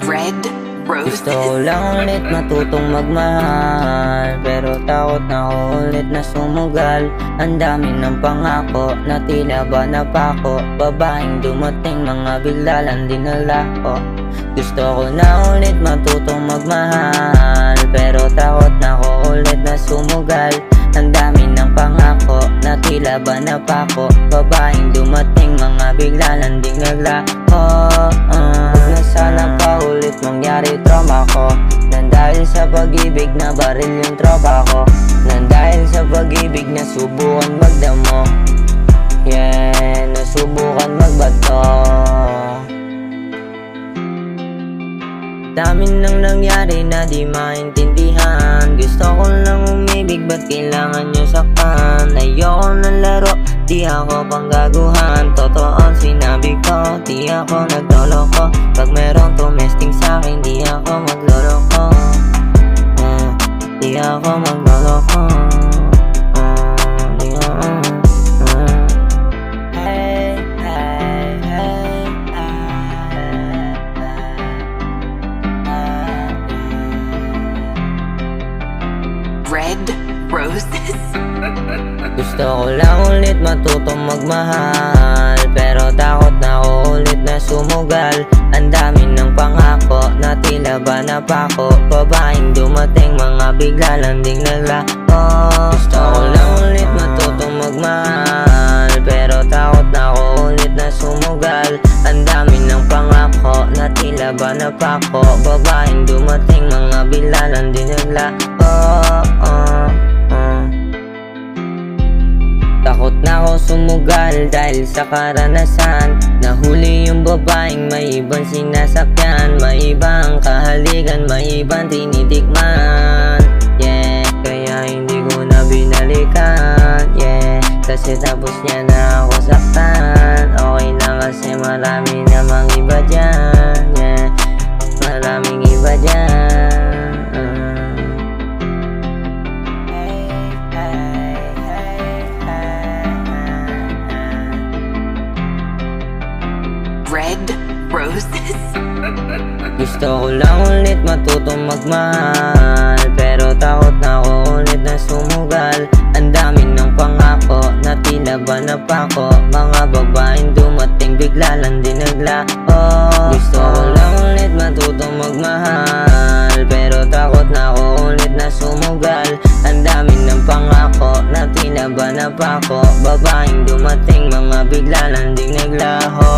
Red Roses. Gusto ko lang ulit matutong magmahal, pero takot na ako ulit na sumugal. Ang dami ng pangako na tila ba napako, babaeng dumating mga bigla lang dinala ko. Gusto ko na ulit matutong magmahal, pero takot na ako ulit na sumugal. Ang dami ng pangako na tila ba napako, babaeng dumating mga bigla lang dinala ko. Na sana pa ulit mangyari trauma ko, nang dahil sa pag-ibig na baril yung tropa ko, nang dahil sa pag-ibig na subukan magdamo, nasubukan magbato. Dami nang nangyari na di maintindihan. Gusto ko lang umibig, ba't kailangan nyo saktan? Ayoko ng laro, di ako panggaguhan. Totoo ang sinabi ko, di ako nagloloko. Pag merong tumesting sa'kin, di ako magloloko. Di ako magloloko. Red Roses. Gusto ko lang ulit matutong magmahal, pero takot na ako ulit na sumugal. Ang dami ng pangako na tila ba napako, babaeng dumating mga bigla lang ding naglako. Gusto ko lang ulit matutong magmahal, pero takot na ako ulit na sumugal. Ang dami ng pangako na tila ba napako, babaeng dumating mga bigla lang din naglako. Takot na ako sumugal dahil sa karanasan. Nahuli yung babaeng may ibang sinasakyan, may ibang kahalikan, may ibang tinitikman. Kaya hindi ko na binalikan. Kasi tapos niya na ako saktan. Okay lang kasi marami namang iba dyan. Maraming iba dyan. Red Roses. Gusto ko lang ulit matutong magmahal, pero takot na ako ulit na sumugal. Ang dami ng pangako na tila ba napako, mga babaeng dumating bigla lang din naglako. Gusto ko lang ulit matutong magmahal, pero takot na ako ulit na sumugal. Ang dami ng pangako na tila ba napako, babaeng dumating mga bigla lang din naglako.